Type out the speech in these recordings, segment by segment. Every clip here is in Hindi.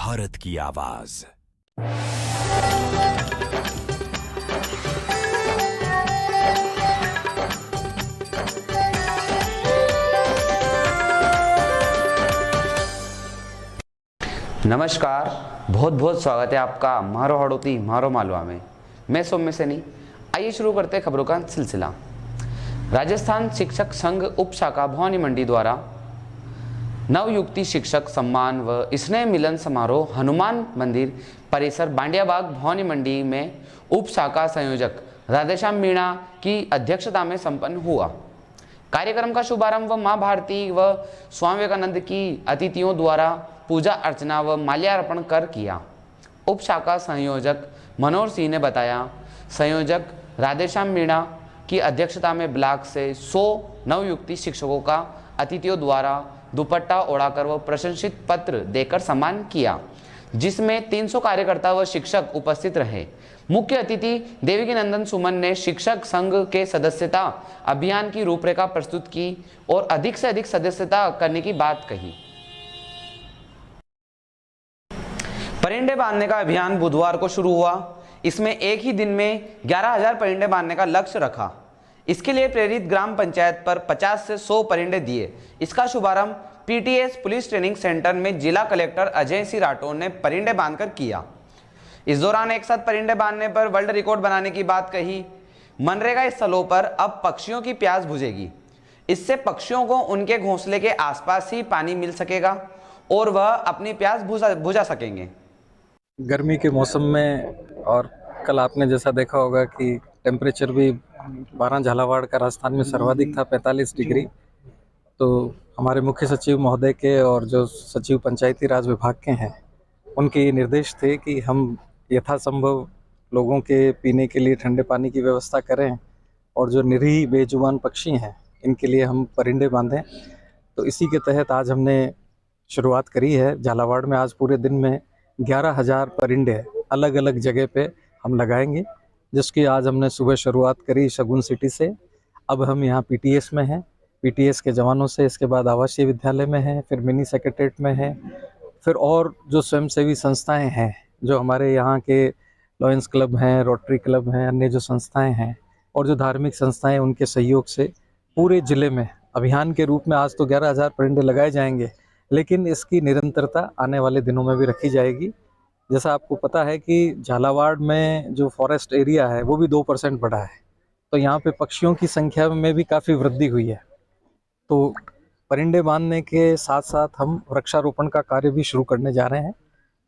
भारत की आवाज। नमस्कार, बहुत बहुत स्वागत है आपका मारो हड़ोती मारो मालवा में। मैं सौम्य सैनी। आइए शुरू करते हैं खबरों का सिलसिला। राजस्थान शिक्षक संघ उप शाखा भवानी मंडी द्वारा नवयुक्ति शिक्षक सम्मान व स्नेह मिलन समारोह हनुमान मंदिर परिसर बांडियाबाग भवानी मंडी में उप शाखा संयोजक राधेश्याम मीणा की अध्यक्षता में संपन्न हुआ। कार्यक्रम का शुभारंभ मां भारती व स्वामी विवेकानंद की अतिथियों द्वारा पूजा अर्चना व माल्यार्पण कर किया। उप शाखा संयोजक मनोहर सिंह ने बताया, संयोजक राधेश्याम मीणा की अध्यक्षता में ब्लॉक से 100 नवयुक्ति शिक्षकों का अतिथियों द्वारा दुपट्टा ओढ़ाकर व प्रशंसित पत्र देकर सम्मान किया, जिसमें 300 कार्यकर्ता व शिक्षक उपस्थित रहे। मुख्य अतिथि देवकी नंदन सुमन ने शिक्षक संघ के सदस्यता अभियान की रूपरेखा प्रस्तुत की और अधिक से अधिक सदस्यता करने की बात कही। परिंदे बांधने का अभियान बुधवार को शुरू हुआ। इसमें एक ही दिन में 11,000 परिंदे बांधने का लक्ष्य रखा। इसके लिए प्रेरित ग्राम पंचायत पर 50 से 100 परिंदे दिए। इसका शुभारंभ पीटीएस पुलिस ट्रेनिंग सेंटर में जिला कलेक्टर अजय सिंह राठौर ने परिंदे बांधकर किया। इस दौरान एक साथ परिंदे बांधने पर वर्ल्ड रिकॉर्ड बनाने की बात कही। मनरेगा स्थलों पर अब पक्षियों की प्यास बुझेगी। इससे पक्षियों को उनके घोंसले के आसपास ही पानी मिल सकेगा और वह अपनी प्यास बुझा सकेंगे। गर्मी के मौसम में और कल आपने जैसा देखा होगा कि टेम्परेचर भी 12 झालावाड़ का राजस्थान में सर्वाधिक था, 45 डिग्री। तो हमारे मुख्य सचिव महोदय के और जो सचिव पंचायती राज विभाग के हैं, उनके ये निर्देश थे कि हम यथासंभव लोगों के पीने के लिए ठंडे पानी की व्यवस्था करें और जो निरीह बेजुबान पक्षी हैं इनके लिए हम परिंदे बांधें। तो इसी के तहत आज हमने शुरुआत करी है। झालावाड़ में आज पूरे दिन में 11,000 परिंदे अलग अलग जगह पे हम लगाएंगे, जिसकी आज हमने सुबह शुरुआत करी शगुन सिटी से। अब हम यहाँ पीटीएस में हैं, पीटीएस के जवानों से, इसके बाद आवासीय विद्यालय में हैं, फिर मिनी सेक्रेटरीट में हैं, फिर और जो स्वयंसेवी संस्थाएं हैं, जो हमारे यहाँ के लॉयंस क्लब हैं, रोटरी क्लब हैं, अन्य जो संस्थाएं हैं और जो धार्मिक संस्थाएं, उनके सहयोग से पूरे ज़िले में अभियान के रूप में आज तो 11,000 परिंदे लगाए जाएंगे, लेकिन इसकी निरंतरता आने वाले दिनों में भी रखी जाएगी। जैसा आपको पता है कि झालावाड़ में जो फॉरेस्ट एरिया है वो भी 2% बढ़ा है, तो यहाँ पे पक्षियों की संख्या में भी काफ़ी वृद्धि हुई है। तो परिंदे बांधने के साथ साथ हम वृक्षारोपण का कार्य भी शुरू करने जा रहे हैं।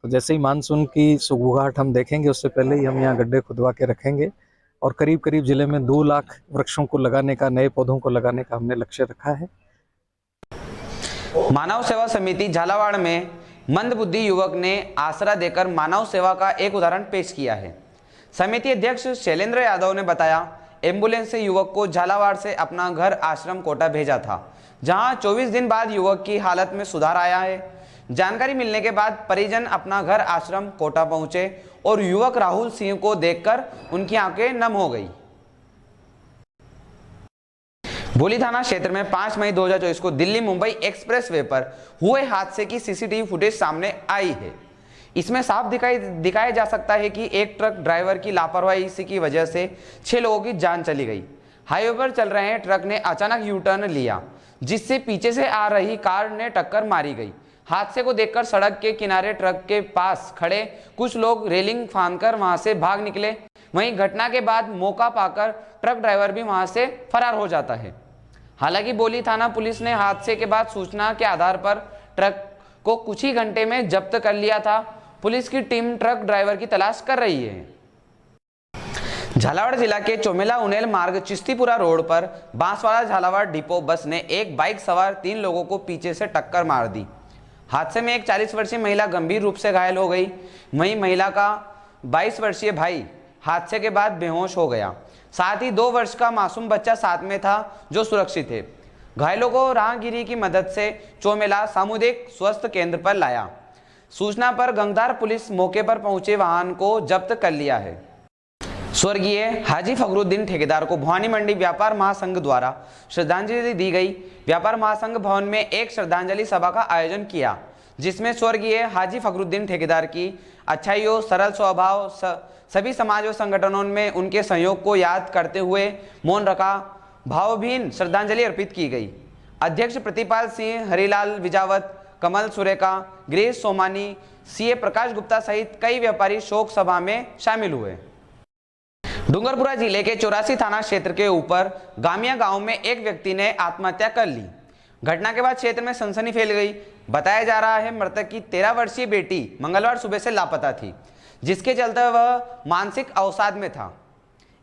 तो जैसे ही मानसून की सुगबुगाहट हम देखेंगे, उससे पहले ही हम यहाँ गड्ढे खुदवा के रखेंगे और करीब करीब ज़िले में 2 लाख वृक्षों को लगाने का, नए पौधों को लगाने का हमने लक्ष्य रखा है। मानव सेवा समिति झालावाड़ में मंदबुद्धि युवक ने आसरा देकर मानव सेवा का एक उदाहरण पेश किया है। समिति अध्यक्ष शैलेंद्र यादव ने बताया, एम्बुलेंस से युवक को झालावाड़ से अपना घर आश्रम कोटा भेजा था, जहां 24 दिन बाद युवक की हालत में सुधार आया है। जानकारी मिलने के बाद परिजन अपना घर आश्रम कोटा पहुंचे और युवक राहुल सिंह को देखकर उनकी आंखें नम हो गई। भोली थाना क्षेत्र में 5 मई 2024 को दिल्ली मुंबई एक्सप्रेसवे पर हुए हादसे की सीसीटीवी फुटेज सामने आई है। इसमें साफ दिखाया जा सकता है कि एक ट्रक ड्राइवर की लापरवाही की वजह से 6 लोगों की जान चली गई। हाईवे पर चल रहे ट्रक ने अचानक यू टर्न लिया, जिससे पीछे से आ रही कार ने टक्कर मारी गई। हादसे को देखकर सड़क के किनारे ट्रक के पास खड़े कुछ लोग रेलिंग फांदकर वहां से भाग निकले। वहीं घटना के बाद मौका पाकर ट्रक ड्राइवर भी वहां से फरार हो जाता है। हालांकि बोली थाना पुलिस ने हादसे के बाद सूचना के आधार पर ट्रक को कुछ ही घंटे में जब्त कर लिया था। पुलिस की टीम ट्रक ड्राइवर की तलाश कर रही है। झालावाड़ जिला के चोमेला उनेल मार्ग चिश्तीपुरा रोड पर बांसवाड़ा झालावाड़ डिपो बस ने एक बाइक सवार 3 लोगों को पीछे से टक्कर मार दी। हादसे में एक 40 वर्षीय महिला गंभीर रूप से घायल हो गई। वहीं महिला का 22 वर्षीय भाई हादसे के बाद बेहोश हो गया। साथ ही 2 वर्ष का मासूम बच्चा साथ में था, जो सुरक्षित है। घायलों को राहगीरी की मदद से चोमेला सामुदायिक स्वास्थ्य केंद्र पर लाया। सूचना पर गंगधार पुलिस मौके पर पहुंचे वाहन को जब्त कर लिया है। स्वर्गीय हाजी फखरुद्दीन ठेकेदार को भवानी मंडी व्यापार महासंघ द्वारा श्रद्धांजलि दी गई। व्यापार महासंघ भवन में एक श्रद्धांजलि सभा का आयोजन किया, जिसमें स्वर्गीय हाजी फखरुद्दीन ठेकेदार की अच्छाइयों, सरल स्वभाव, सभी समाज व संगठनों में उनके सहयोग को याद करते हुए मौन रखा, भावभीन श्रद्धांजलि अर्पित की गई। अध्यक्ष प्रतिपाल सिंह, हरिलाल विजावत, कमल सुरेका, गिरीश सोमानी, सीए प्रकाश गुप्ता सहित कई व्यापारी शोक सभा में शामिल हुए। डूंगरपुरा जिले के 84 थाना क्षेत्र के ऊपर गामिया गांव में एक व्यक्ति ने आत्महत्या कर ली। घटना के बाद क्षेत्र में सनसनी फैल गई। बताया जा रहा है मृतक की 13 वर्षीय बेटी मंगलवार सुबह से लापता थी, जिसके चलते वह मानसिक अवसाद में था।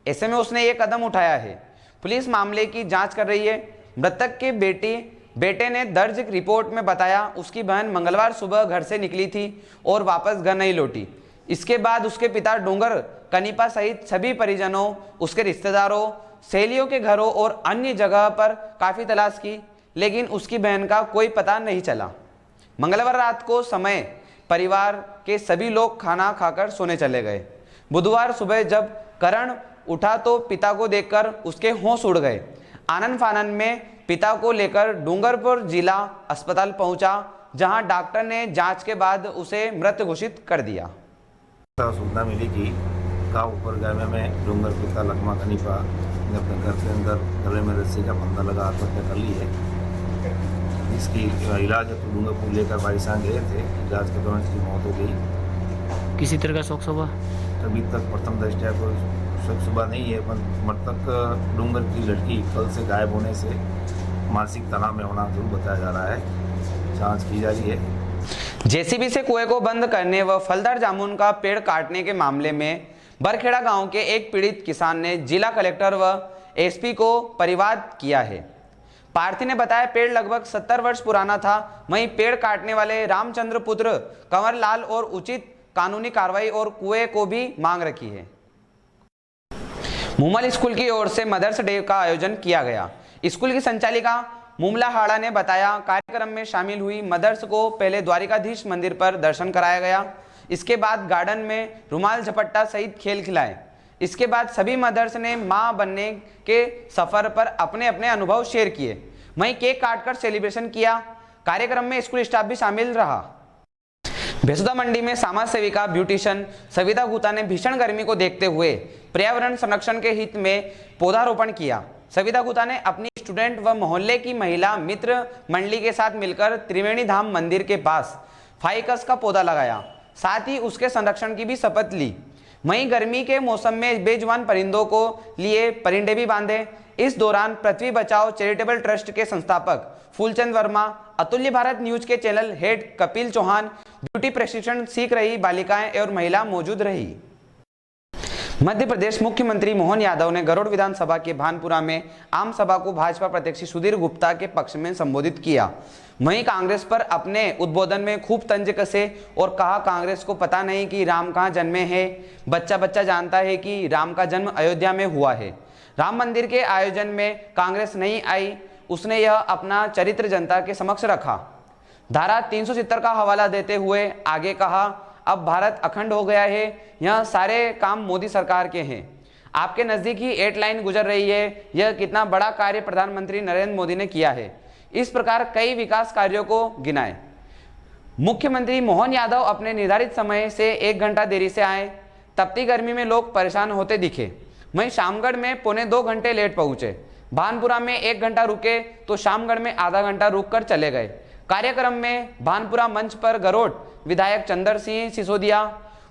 ऐसे में उसने ये कदम उठाया है। पुलिस मामले की जांच कर रही है। मृतक के बेटे ने दर्ज रिपोर्ट में बताया उसकी बहन मंगलवार सुबह घर से निकली थी और वापस घर नहीं लौटी। इसके बाद उसके पिता डूंगर कनीपा सहित सभी परिजनों, उसके रिश्तेदारों, सहेलियों के घरों और अन्य जगह पर काफ़ी तलाश की, लेकिन उसकी बहन का कोई पता नहीं चला। मंगलवार रात को समय परिवार के सभी लोग खाना खाकर सोने चले गए। बुधवार सुबह जब करण उठा तो पिता को देखकर उसके होश उड़ गए। आनन फानन में पिता को लेकर डूंगरपुर जिला अस्पताल पहुंचा, जहां डॉक्टर ने जांच के बाद उसे मृत घोषित कर दिया। सूचना मिली कि गाँव ऊपर गाँव में डूंगर पिता लखमा कनीपा ने अपने घर के अंदर गले में रस्सी का फंदा लगा आत्महत्या कर ली है। इसकी इलाज तो डूंगरपुर लेकर बारिशां गए थे। इलाज के दौरान इसकी मौत हो गई। किसी तरह का शोक सभा अभी तक प्रथम दृष्टया कोई शोक सभा नहीं है, पर मृतक डूंगर की लड़की कल से गायब होने से मानसिक तनाव में होना जरूर बताया जा रहा है। जांच की जा रही है। जेसीबी से कुएं को बंद करने व फलदार जामुन का पेड़ काटने के मामले में बरखेड़ा गांव के एक पीड़ित किसान ने जिला कलेक्टर व एसपी को परिवाद किया है। पार्थी ने बताया पेड़ लगभग 70 वर्ष पुराना था। वहीं पेड़ काटने वाले रामचंद्र पुत्र कंवर लाल और उचित कानूनी कार्रवाई और कुएं को भी मांग रखी है। मुमल स्कूल की ओर से मदर्स डे का आयोजन किया गया। स्कूल की संचालिका मुमला हाड़ा ने बताया, कार्यक्रम में शामिल हुई मदर्स को पहले द्वारिकाधीश मंदिर पर दर्शन कराया गया। इसके बाद गार्डन में रुमाल झपट्टा सहित खेल खिलाए। इसके बाद सभी मदर्स ने मां बनने के सफर पर अपने अपने अनुभव शेयर किए। वहीं केक काटकर सेलिब्रेशन किया। कार्यक्रम में स्कूल स्टाफ भी शामिल रहा। भेसुदा मंडी में समाज सेविका ब्यूटिशियन सविता गुप्ता ने भीषण गर्मी को देखते हुए पर्यावरण संरक्षण के हित में पौधारोपण किया। सविता गुप्ता ने अपनी स्टूडेंट व मोहल्ले की महिला मित्र मंडली के साथ मिलकर त्रिवेणी धाम मंदिर के पास फाइकस का पौधा लगाया, साथ ही उसके संरक्षण की भी शपथ ली। वहीं गर्मी के मौसम में बेजुबान परिंदों को लिए परिंदे भी बांधे। इस दौरान पृथ्वी बचाओ चैरिटेबल ट्रस्ट के संस्थापक फूलचंद वर्मा, अतुल्य भारत न्यूज के channel head Kapil Chauhan, beauty प्रशिक्षण सीख रही बालिकाएं और महिला मौजूद रही। मध्य प्रदेश मुख्यमंत्री मोहन यादव ने गरुड़ विधानसभा के भानपुरा में आम सभा को भाजपा प्रत्याशी सुधीर गुप्ता के पक्ष में संबोधित किया। वहीं कांग्रेस पर अपने उद्बोधन में खूब तंज कसे और कहा, कांग्रेस को पता नहीं कि राम कहां जन्मे हैं। बच्चा बच्चा जानता है कि राम का जन्म अयोध्या में हुआ है। राम मंदिर के आयोजन में कांग्रेस नहीं आई। उसने यह अपना चरित्र जनता के समक्ष रखा। धारा 370 का हवाला देते हुए आगे कहा, अब भारत अखंड हो गया है। यह सारे काम मोदी सरकार के हैं। आपके नज़दीक ही 8 लाइन गुजर रही है। यह कितना बड़ा कार्य प्रधानमंत्री नरेंद्र मोदी ने किया है। इस प्रकार कई विकास कार्यों को गिनाए। मुख्यमंत्री मोहन यादव अपने निर्धारित समय से 1 घंटा देरी से आए। तपती गर्मी में लोग परेशान होते दिखे। वहीं शामगढ़ में 1.25 घंटे लेट पहुंचे। भानपुरा में 1 घंटा रुके तो शामगढ़ में आधा घंटा रुककर चले गए। कार्यक्रम में भानपुरा मंच पर गरोड़ विधायक चंदर सिंह सिसोदिया,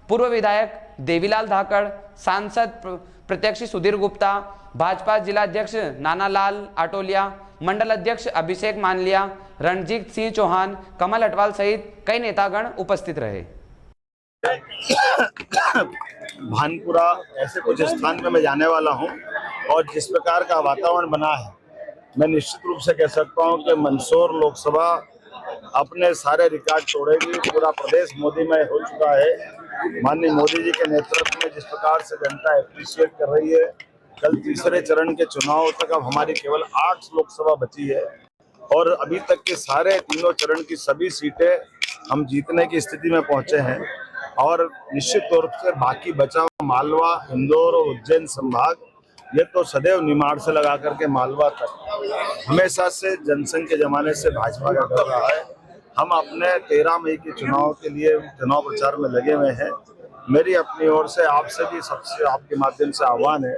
पूर्व विधायक देवीलाल धाकड़, सांसद प्रत्याशी सुधीर गुप्ता, भाजपा जिला अध्यक्ष नानालाल आटोलिया, मंडल अध्यक्ष अभिषेक मानलिया, रणजीत सिंह चौहान, कमल अटवाल सहित कई नेतागण उपस्थित रहे। भानपुरा ऐसे कुछ स्थान में मैं जाने वाला हूं और जिस प्रकार का वातावरण बना है, मैं निश्चित रूप से कह सकता हूं कि मंदसौर लोकसभा अपने सारे रिकॉर्ड तोड़ेगी। पूरा प्रदेश मोदीमय हो चुका है। माननीय मोदी जी के नेतृत्व में जिस प्रकार से जनता एप्रिशिएट कर रही है। कल तीसरे चरण के चुनाव तक अब हमारी केवल 8 लोकसभा बची है और अभी तक के सारे तीनों चरण की सभी सीटें हम जीतने की स्थिति में पहुंचे हैं। और निश्चित तौर से बाकी बचा हुआ मालवा, इंदौर और उज्जैन संभाग, ये तो सदैव निमाड़ से लगा करके मालवा तक हमेशा से जनसंघ के जमाने से भाजपा का कर रहा है। हम अपने 13 मई के चुनाव के लिए चुनाव प्रचार में लगे हुए हैं। मेरी अपनी ओर से आपसे भी सबसे आपके माध्यम से आह्वान है,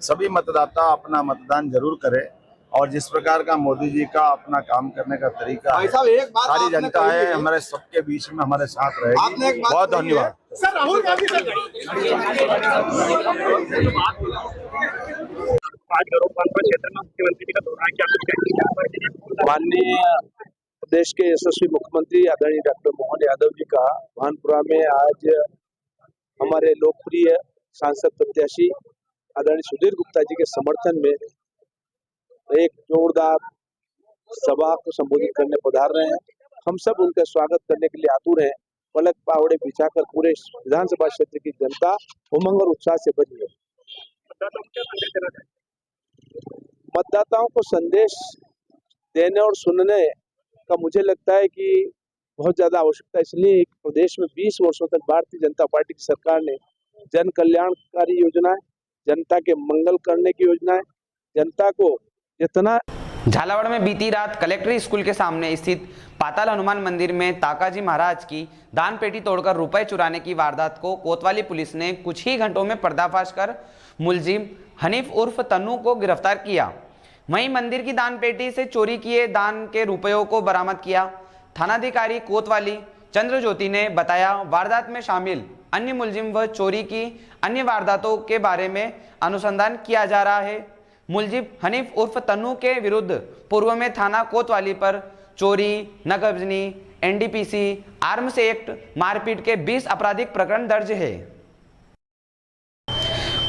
सभी मतदाता अपना मतदान जरूर करें और जिस प्रकार का मोदी जी का अपना काम करने का तरीका है, सारी जनता है हमारे सबके बीच में हमारे साथ रहेगी। बहुत धन्यवाद। सर राहुल गांधी सर आज गौरव क्षेत्र में मुख्यमंत्री का दौरा क्या कुछ कहेंगे? माननीय प्रदेश के यशस्वी मुख्यमंत्री आदरणीय डॉक्टर मोहन यादव जी का भानपुरा में आज हमारे लोकप्रिय सांसद प्रत्याशी आदरणीय सुधीर गुप्ता जी के समर्थन में एक जोरदार सभा को संबोधित करने पधार रहे हैं। हम सब उनका स्वागत करने के लिए आतुर हैं। पलक पावड़े बिछाकर पूरे विधानसभा क्षेत्र की जनता उमंग और उत्साह से भरी है। मतदाताओं को संदेश देने और सुनने का मुझे लगता है कि बहुत ज्यादा आवश्यकता इसलिए प्रदेश में 20 वर्षों तक भारतीय जनता पार्टी की सरकार ने जन कल्याणकारी योजनाएं, जनता के मंगल करने की योजनाएं, जनता को जितना। झालावाड़ में बीती रात कलेक्ट्रेट स्कूल के सामने स्थित पाताल हनुमान मंदिर में ताकाजी महाराज की दान पेटी तोड़कर रुपए चुराने की वारदात को कोतवाली पुलिस ने कुछ ही घंटों में पर्दाफाश कर मुलजिम हनीफ उर्फ तन्नू को गिरफ्तार किया। वहीं मंदिर की दान पेटी से चोरी किए दान के रुपयों को बरामद किया। थानाधिकारी कोतवाली चंद्र ज्योति ने बताया, वारदात में शामिल अन्य मुलजिम व चोरी की अन्य वारदातों के बारे में अनुसंधान किया जा रहा है। मुलजिम हनीफ उर्फ तन्नू के विरुद्ध पूर्व में थाना कोतवाली पर चोरी, नकबजनी, एनडीपीसी, आर्म्स एक्ट, मारपीट के 20 आपराधिक प्रकरण दर्ज है।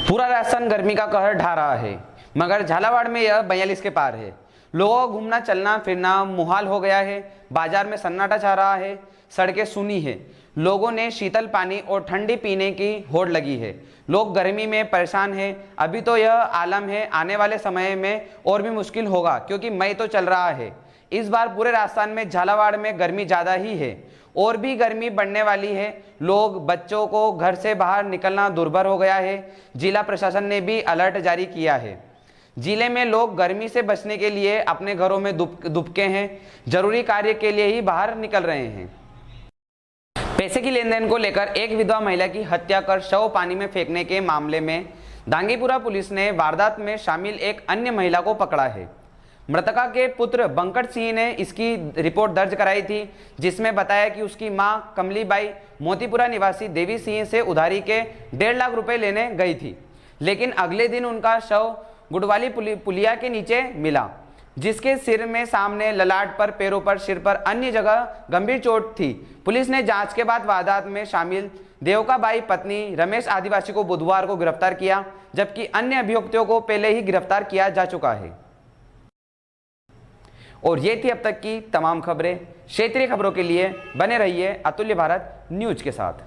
पूरा राजस्थान गर्मी का कहर ढा रहा है, मगर झालावाड़ में यह 42 के पार है। लोगों को घूमना चलना फिरना मुहाल हो गया है। बाजार में सन्नाटा छा रहा है, सड़कें सूनी है। लोगों ने शीतल पानी और ठंडी पीने की होड़ लगी है। लोग गर्मी में परेशान हैं। अभी तो यह आलम है, आने वाले समय में और भी मुश्किल होगा क्योंकि मई तो चल रहा है। इस बार पूरे राजस्थान में झालावाड़ में गर्मी ज़्यादा ही है और भी गर्मी बढ़ने वाली है। लोग बच्चों को घर से बाहर निकलना दुर्भर हो गया है। जिला प्रशासन ने भी अलर्ट जारी किया है। जिले में लोग गर्मी से बचने के लिए अपने घरों में दुबके हैं, जरूरी कार्य के लिए ही बाहर निकल रहे हैं। पैसे की लेन देन को लेकर एक विधवा महिला की हत्या कर शव पानी में फेंकने के मामले में दांगीपुरा पुलिस ने वारदात में शामिल एक अन्य महिला को पकड़ा है। मृतका के पुत्र बंकट सिंह ने इसकी रिपोर्ट दर्ज कराई थी, जिसमें बताया कि उसकी मां कमलीबाई मोतीपुरा निवासी देवी सिंह से उधारी के 1.5 लाख रुपए लेने गई थी, लेकिन अगले दिन उनका शव गुडवाली पुलिया के नीचे मिला, जिसके सिर में, सामने, ललाट पर, पैरों पर, सिर पर अन्य जगह गंभीर चोट थी। पुलिस ने जांच के बाद वारदात में शामिल देवकाबाई पत्नी रमेश आदिवासी को बुधवार को गिरफ्तार किया, जबकि अन्य अभियुक्तों को पहले ही गिरफ्तार किया जा चुका है। और ये थी अब तक की तमाम खबरें। क्षेत्रीय खबरों के लिए बने रहिए अतुल्य भारत न्यूज के साथ।